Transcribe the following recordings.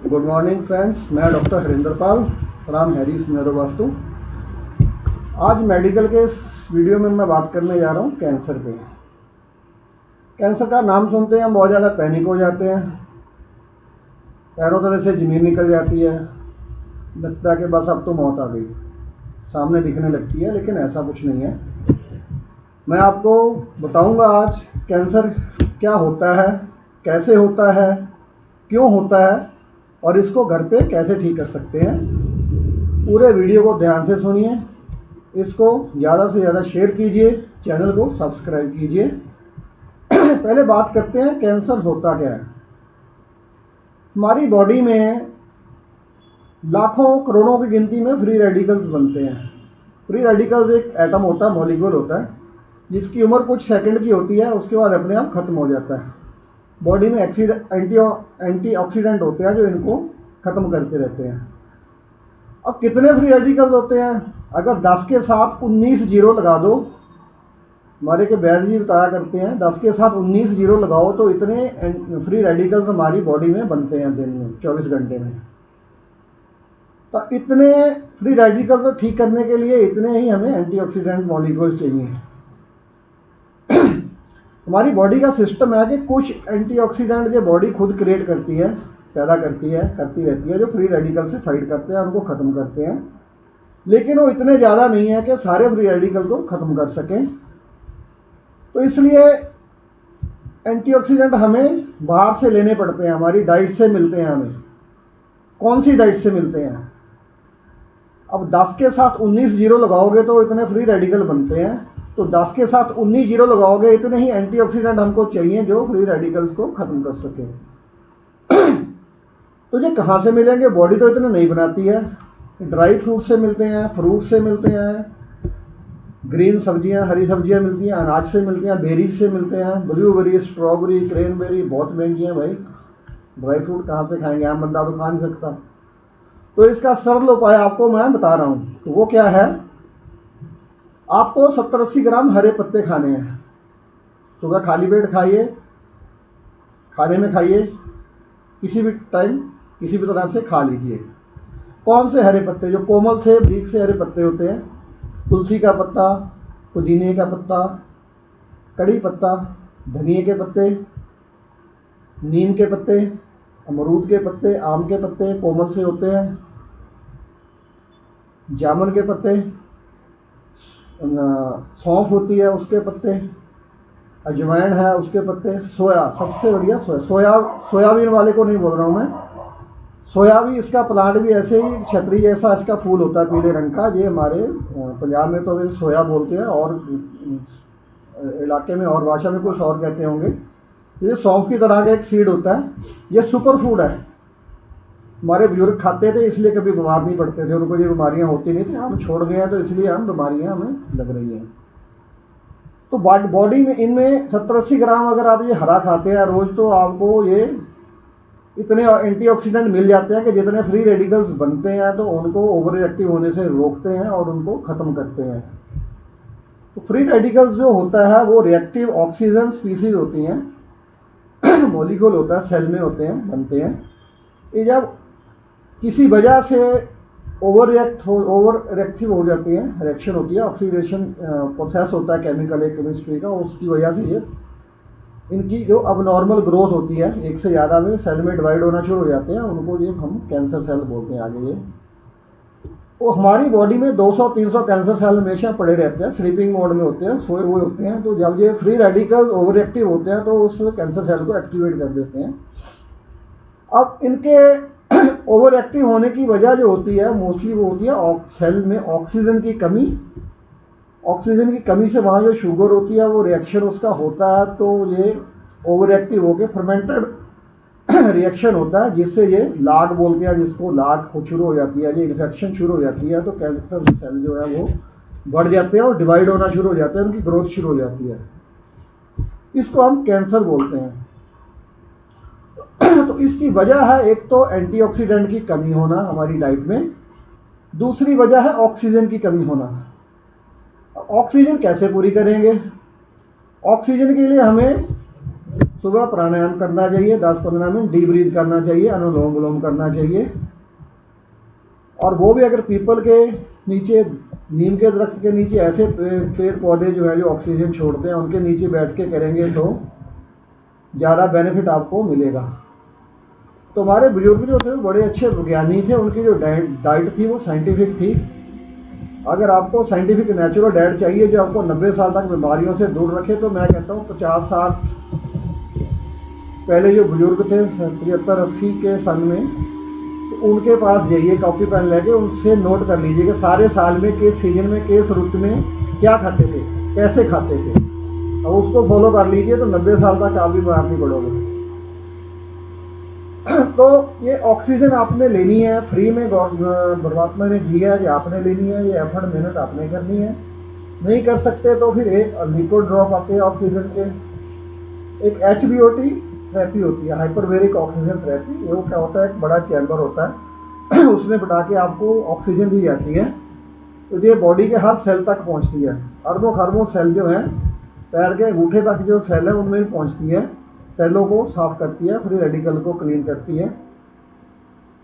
Good morning friends, मैं doctor Harinder Pal from Harry's न्यूरोवास्तु। आज मेडिकल के इस वीडियो में मैं बात करने जा रहा हूँ कैंसर पे। कैंसर का नाम सुनते हैं हम बहुत ज़्यादा पैनिक हो जाते हैं, पैरों तले से ज़मीन निकल जाती है, लगता है कि बस अब तो मौत आ गई, सामने दिखने लगती है, लेकिन ऐसा कुछ नहीं है। मैं आपको बताऊंगा आज कैंसर क्या होता है, कैसे होता है, क्यों होता है और इसको घर पे कैसे ठीक कर सकते हैं। पूरे वीडियो को ध्यान से सुनिए, इसको ज़्यादा से ज़्यादा शेयर कीजिए, चैनल को सब्सक्राइब कीजिए। पहले बात करते हैं कैंसर होता क्या है। हमारी बॉडी में लाखों करोड़ों की गिनती में फ्री रेडिकल्स बनते हैं। फ्री रेडिकल्स एक एटम होता है, मॉलिक्यूल होता है, जिसकी उम्र कुछ सेकंड की होती है, उसके बाद अपने आप खत्म हो जाता है। बॉडी में एंटीऑक्सीडेंट होते हैं जो इनको ख़त्म करते रहते हैं। अब कितने फ्री रेडिकल्स होते हैं? अगर 10 के साथ 19 जीरो लगा दो, हमारे के वैद्य जी बताया करते हैं 10 के साथ 19 जीरो लगाओ तो इतने फ्री रेडिकल्स हमारी बॉडी में बनते हैं दिन में 24 घंटे में। तो इतने फ्री रेडिकल्स को ठीक करने के लिए इतने ही हमें एंटीऑक्सीडेंट मॉलिक्यूल्स चाहिए। हमारी बॉडी का सिस्टम है कि कुछ एंटीऑक्सीडेंट जो बॉडी खुद क्रिएट करती है, पैदा करती रहती है, जो फ्री रेडिकल से फाइट करते हैं, उनको ख़त्म करते हैं। लेकिन वो इतने ज़्यादा नहीं है कि सारे फ्री रेडिकल को ख़त्म कर सकें। तो इसलिए एंटीऑक्सीडेंट हमें बाहर से लेने पड़ते हैं, हमारी डाइट से मिलते हैं। हमें कौन सी डाइट से मिलते हैं? अब 10 के साथ 19 जीरो लगाओगे तो इतने फ्री रेडिकल बनते हैं, तो 10 के साथ 19 जीरो लगाओगे इतने ही एंटीऑक्सीडेंट हमको चाहिए जो फ्री रेडिकल्स को ख़त्म कर सके। तो ये कहाँ से मिलेंगे? बॉडी तो इतने नहीं बनाती है। ड्राई फ्रूट से मिलते हैं, फ्रूट से मिलते हैं, ग्रीन सब्जियां, हरी सब्जियां मिलती हैं, अनाज से मिलती हैं, बेरीज से मिलते हैं, ब्लूबेरी, स्ट्रॉबेरी, क्रैनबेरी बहुत महंगी हैं भाई। ड्राई फ्रूट कहाँ से खाएंगे? आम बंदा तो खा नहीं सकता। तो इसका सरल उपाय आपको मैं बता रहा हूँ। तो वो क्या है? आपको 70-80 ग्राम हरे पत्ते खाने हैं। सुबह खाली पेट खाइए, खाने में खाइए, किसी भी टाइम किसी भी तरह से खा लीजिए। कौन से हरे पत्ते? जो कोमल से बारीक से हरे पत्ते होते हैं। तुलसी का पत्ता, पुदीने का पत्ता, कड़ी पत्ता, धनिए के पत्ते, नीम के पत्ते, अमरूद के पत्ते, आम के पत्ते कोमल से होते हैं, जामुन के पत्ते, सौंफ होती है उसके पत्ते, अजवाइन है उसके पत्ते, सोया, सबसे बढ़िया सोयाबीन वाले को नहीं बोल रहा हूँ मैं। सोया भी, इसका प्लांट भी ऐसे ही छतरी जैसा इसका फूल होता है पीले रंग का। ये हमारे पंजाब में तो सोया बोलते हैं और इलाके में और भाषा में कुछ और कहते होंगे। ये सौंफ की तरह का एक सीड होता है। ये सुपर फूड है। हमारे बुजुर्ग खाते थे इसलिए कभी बीमार नहीं पड़ते थे, उनको ये बीमारियां होती नहीं थी। हम छोड़ गए हैं तो इसलिए हम बीमारियां हमें लग रही हैं। तो बॉडी में इनमें 70-80 ग्राम अगर आप ये हरा खाते हैं रोज, तो आपको ये इतने एंटीऑक्सीडेंट मिल जाते हैं कि जितने फ्री रेडिकल्स बनते हैं तो उनको ओवर एक्टिव होने से रोकते हैं और उनको ख़त्म करते हैं। तो फ्री रेडिकल्स जो होता है वो रिएक्टिव ऑक्सीजन स्पीसीज होती हैं, मॉलिक्यूल होता है, सेल में होते हैं, बनते हैं। ये जब किसी वजह से ओवर रिएक्टिव हो जाती हैं, रिएक्शन होती है, ऑक्सीडेशन प्रोसेस होता है केमिकल केमिस्ट्री का, उसकी वजह से ये इनकी जो अबनॉर्मल ग्रोथ होती है, एक से ज़्यादा में सेल में डिवाइड होना शुरू हो जाते हैं, उनको ये हम कैंसर सेल बोलते हैं आगे। ये तो हमारी बॉडी में 200-300 कैंसर सेल हमेशा पड़े रहते हैं, स्लीपिंग मोड में होते हैं, सोए हुए होते हैं। तो जब ये फ्री रेडिकल ओवर एक्टिव होते हैं तो उस कैंसर सेल को एक्टिवेट कर देते हैं। अब इनके ओवर एक्टिव होने की वजह जो होती है मोस्टली वो होती है सेल में ऑक्सीजन की कमी। ऑक्सीजन की कमी से वहाँ जो शुगर होती है वो रिएक्शन उसका होता है, तो ये ओवर एक्टिव होकर फर्मेंटेड रिएक्शन होता है, जिससे ये लाग बोलते हैं, जिसको लाग शुरू हो जाती है, ये इन्फेक्शन शुरू हो जाती है। तो कैंसर सेल जो है वो बढ़ जाते हैं और डिवाइड होना शुरू हो जाते हैं, उनकी ग्रोथ शुरू हो जाती है। इसको हम कैंसर बोलते हैं। तो इसकी वजह है एक तो एंटीऑक्सीडेंट की कमी होना हमारी डाइट में, दूसरी वजह है ऑक्सीजन की कमी होना। ऑक्सीजन कैसे पूरी करेंगे? ऑक्सीजन के लिए हमें सुबह प्राणायाम करना चाहिए 10-15 मिनट, डीप ब्रीथ करना चाहिए, अनुलोम विलोम करना चाहिए। और वो भी अगर पीपल के नीचे, नीम के दरख्त के नीचे ऐसे पेड़ पौधे जो है जो ऑक्सीजन छोड़ते हैं उनके नीचे बैठ के करेंगे तो ज़्यादा बेनिफिट आपको मिलेगा। तो हमारे बुजुर्ग जो थे बड़े अच्छे विज्ञानी थे, उनकी जो डाइट थी वो साइंटिफिक थी। अगर आपको साइंटिफिक नेचुरल डाइट चाहिए जो आपको 90 साल तक बीमारियों से दूर रखे, तो मैं कहता हूँ 50 साल पहले जो बुजुर्ग थे 75-80 के सन में, तो उनके पास जाइए कॉपी पेन लेके, उनसे नोट कर लीजिए कि सारे साल में किस सीजन में किस ऋतु में क्या खाते थे, कैसे खाते थे, और उसको फॉलो कर लीजिए तो 90 साल तक आप भी बीमार नहीं पड़ोगे। तो ये ऑक्सीजन आपने लेनी है, फ्री में परमात्मा ने दिया है कि आपने लेनी है, ये एफर्ट मेहनत आपने करनी है। नहीं कर सकते तो फिर एक लिक्विड ड्रॉप आते हैं ऑक्सीजन के, एक HBOT थेरेपी होती है, हाइपरबेरिक ऑक्सीजन थेरेपी। वो क्या होता है, एक बड़ा चैम्बर होता है उसमें बिठा के आपको ऑक्सीजन दी जाती है, तो ये बॉडी के हर सेल तक पहुंचती है। अरबों खरबों सेल जो हैं, पैर के अंगूठे तक जो सेल है उनमें भी पहुंचती है, सेलों को साफ करती है, फ्री रेडिकल को क्लीन करती है।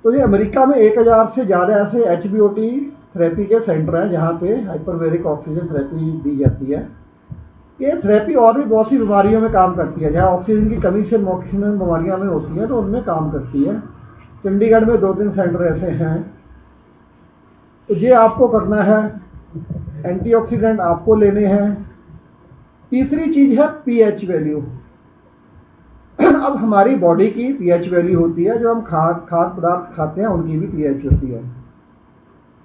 तो ये अमेरिका में 1000 से ज़्यादा ऐसे HBOT थेरेपी के सेंटर हैं जहाँ पे हाइपरबेरिक ऑक्सीजन थेरेपी दी जाती है। ये थेरेपी और भी बहुत सी बीमारियों में काम करती है, जहाँ ऑक्सीजन की कमी से मैक्सिमम बीमारियाँ में होती हैं तो उनमें काम करती है। चंडीगढ़ में 2-3 सेंटर ऐसे हैं। तो ये आपको करना है, एंटीऑक्सीडेंट आपको लेने हैं। तीसरी चीज़ है पीएच वैल्यू। अब हमारी बॉडी की पीएच वैल्यू होती है, जो हम खाद्य पदार्थ खाते हैं उनकी भी पीएच होती है।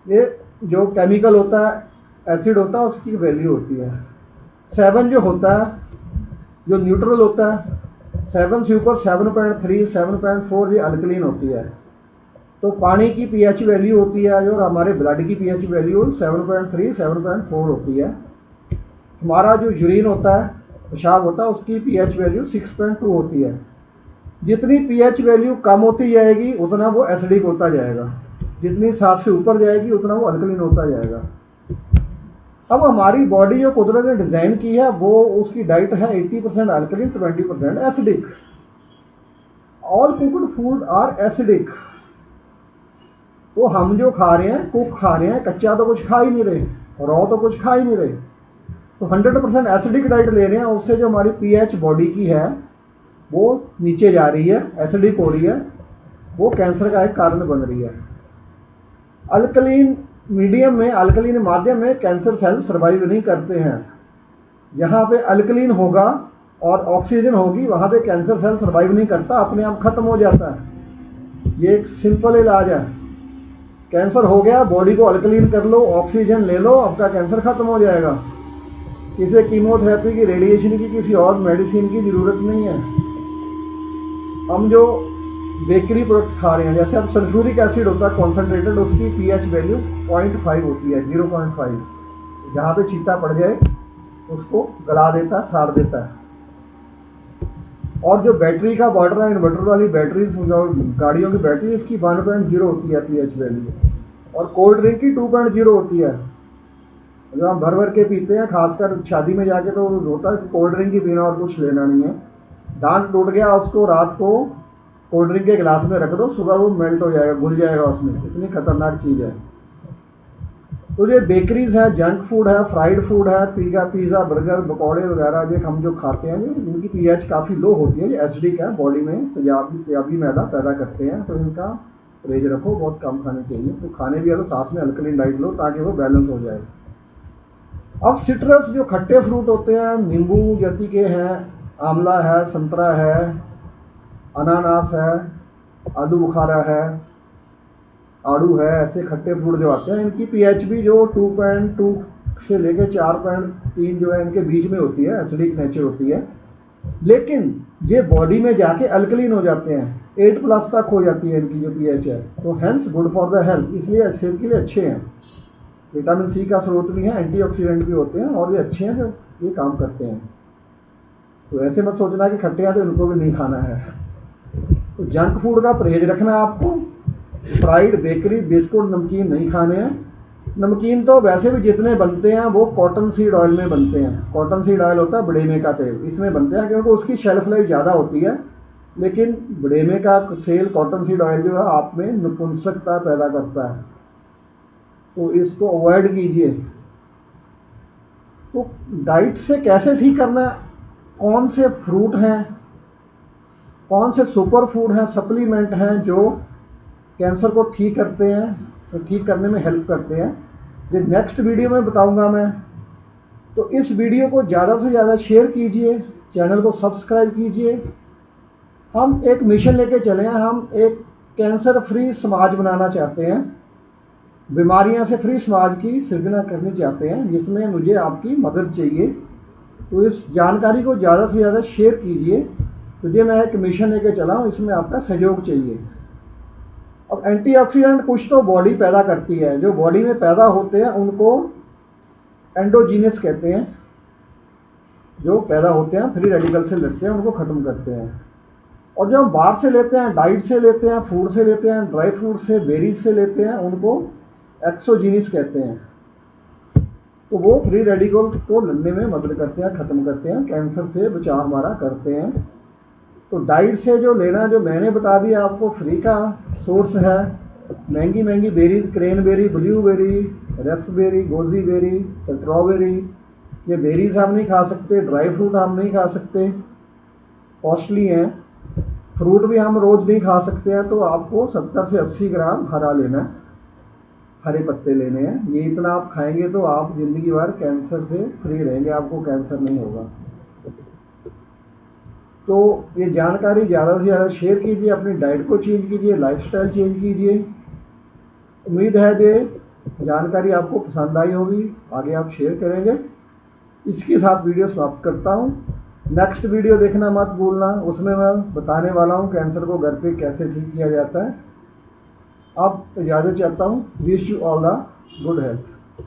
ये जो केमिकल होता है, एसिड होता है, उसकी वैल्यू होती है। 7 जो होता है, जो न्यूट्रल होता है, 7 से ऊपर 7.3, 7.4 ये अल्कलीन होती है। तो पानी की पीएच वैल्यू होती है जो, हमारे ब्लड की पीएच वैल्यू 7.3, 7.4 होती है। हमारा जो यूरिन होता है, पेशाब होता है, उसकी पीएच वैल्यू 6.2 होती है। जितनी पीएच वैल्यू कम होती जाएगी उतना वो एसिडिक होता जाएगा, जितनी 7 से ऊपर जाएगी उतना वो अल्कलीन होता जाएगा। अब हमारी बॉडी जो कुदरत ने डिज़ाइन की है, वो उसकी डाइट है 80% alkaline, 20% acidic. All cooked food are acidic. तो हम जो खा रहे हैं, कुक खा रहे हैं, कच्चा तो कुछ खा ही नहीं रहे, रॉ तो कुछ खा ही नहीं रहे, तो 100% एसिडिक डाइट ले रहे हैं। उससे जो हमारी पीएच बॉडी की है वो नीचे जा रही है, एसिडिक हो रही है, वो कैंसर का एक कारण बन रही है। अल्कलीन मीडियम में, अल्कलीन माध्यम में कैंसर सेल सर्वाइव नहीं करते हैं। जहाँ पे अल्कलीन होगा और ऑक्सीजन होगी वहाँ पे कैंसर सेल सर्वाइव नहीं करता, अपने आप खत्म हो जाता है। ये एक सिंपल इलाज है। कैंसर हो गया, बॉडी को अल्कलीन कर लो, ऑक्सीजन ले लो, आपका कैंसर खत्म हो जाएगा। किसी कीमोथेरेपी की, रेडिएशन की, किसी और मेडिसिन की ज़रूरत नहीं है। हम जो बेकरी प्रोडक्ट खा रहे हैं, जैसे अब सल्फ्यूरिक एसिड होता है कॉन्सेंट्रेटेड, उसकी पीएच वैल्यू 0.5 होती है, 0.5। जहाँ पे चीता पड़ जाए उसको गला देता है, साड़ देता है। और जो बैटरी का वाटर है, इन्वर्टर वाली बैटरी, गाड़ियों की बैटरी, इसकी 1.0 होती है पीएच वैल्यू। और कोल्ड ड्रिंक की 2.0 होती है, जो हम भर भर के पीते हैं, खासकर शादी में जाके तो होता है कोल्ड ड्रिंक ही पीना और कुछ लेना नहीं है। दांत टूट गया, उसको रात को कोल्ड ड्रिंक के गिलास में रख दो, सुबह वो मेल्ट हो जाएगा, घुल जाएगा उसमें। इतनी खतरनाक चीज़ है। तो ये बेकरीज है, जंक फूड है, फ्राइड फूड है, पिज़्ज़ा, बर्गर, पकौड़े वगैरह, ये हम जो खाते हैं इनकी पीएच काफ़ी लो होती है, ये एसिडिक है, बॉडी में तेजाबी मैदा पैदा करते हैं। तो इनका परहेज रखो, बहुत कम खाने चाहिए। तो खाने भी है तो साथ में अल्कलीन डाइट लो ताकि वो बैलेंस हो जाए। अब सिट्रस जो खट्टे फ्रूट होते हैं, नींबू जैती के हैं, आंवला है, संतरा है, अनानास है, आलू बुखारा है, आड़ू है, ऐसे खट्टे फ्रूट जो आते हैं, इनकी पीएच भी जो 2.2 से लेकर 4.3 जो है इनके बीच में होती है, एसिडिक नेचर होती है। लेकिन ये बॉडी में जाके अल्कलीन हो जाते हैं, 8+ तक हो जाती है इनकी जो पीएच है। तो hence good for the health, इसलिए सेहत के लिए अच्छे हैं। विटामिन सी का स्रोत भी है, एंटीऑक्सीडेंट भी होते हैं, और ये अच्छे हैं जो ये काम करते हैं। तो ऐसे मत सोचना कि खट्टे हैं तो इनको भी नहीं खाना है। तो जंक फूड का परहेज रखना है आपको। फ्राइड, बेकरी, बिस्कुट, नमकीन नहीं खाने हैं। नमकीन तो वैसे भी जितने बनते हैं वो कॉटन सीड ऑयल में बनते हैं। कॉटन सीड ऑयल होता है बड़ेमे का तेल, इसमें बनते हैं क्योंकि उसकी शेल्फ लाइफ ज़्यादा होती है। लेकिन बड़ेमे का सेल कॉटन सीड ऑयल जो है आप में नपुंसकता पैदा करता है, तो इसको अवॉइड कीजिए। तो डाइट से कैसे ठीक करना है, कौन से फ्रूट हैं, कौन से सुपर फूड हैं, सप्लीमेंट हैं जो कैंसर को ठीक करते हैं, तो ठीक करने में हेल्प करते हैं, ये नेक्स्ट वीडियो में बताऊंगा मैं। तो इस वीडियो को ज़्यादा से ज़्यादा शेयर कीजिए, चैनल को सब्सक्राइब कीजिए। हम एक मिशन लेके चले हैं, हम एक कैंसर फ्री समाज बनाना चाहते हैं, बीमारियां से फ्री समाज की सृजना करनी चाहते हैं, जिसमें मुझे आपकी मदद चाहिए। तो इस जानकारी को ज़्यादा से ज़्यादा शेयर कीजिए। तो ये मैं एक मिशन लेके चला हूँ, इसमें आपका सहयोग चाहिए। अब एंटीऑक्सीडेंट कुछ तो बॉडी पैदा करती है, जो बॉडी में पैदा होते हैं उनको एंडोजीनस कहते हैं, जो पैदा होते हैं फ्री रेडिकल से लड़ते हैं, उनको ख़त्म करते हैं। और जो हम बाहर से लेते हैं, डाइट से लेते हैं, फूड से लेते हैं, ड्राई फ्रूट से, बेरीज से लेते हैं, उनको एक्सोजीनस कहते हैं। तो वो फ्री रेडिकल को लड़ने में मदद करते हैं, ख़त्म करते हैं, कैंसर से बचाव हमारा करते हैं। तो डाइट से जो लेना, जो मैंने बता दिया आपको, फ्री का सोर्स है। महंगी महंगी berries, cranberry, blueberry, raspberry, goji berry, strawberry, ये बेरीज हम नहीं खा सकते, ड्राई फ्रूट हम नहीं खा सकते, कॉस्टली हैं। फ्रूट भी हम रोज़ नहीं खा सकते हैं। तो आपको 70 से 80 ग्राम हरा लेना है, हरे पत्ते लेने हैं। ये इतना आप खाएंगे तो आप ज़िंदगी भर कैंसर से फ्री रहेंगे, आपको कैंसर नहीं होगा। तो ये जानकारी ज़्यादा से ज़्यादा शेयर कीजिए, अपनी डाइट को चेंज कीजिए, लाइफस्टाइल चेंज कीजिए। उम्मीद है कि जानकारी आपको पसंद आई होगी, आगे आप शेयर करेंगे। इसके साथ वीडियो समाप्त करता हूँ। नेक्स्ट वीडियो देखना मत भूलना, उसमें मैं बताने वाला हूँ कैंसर को घर पे कैसे ठीक किया जाता है। अब इजाज़त चाहता हूँ। Wish you all the good health.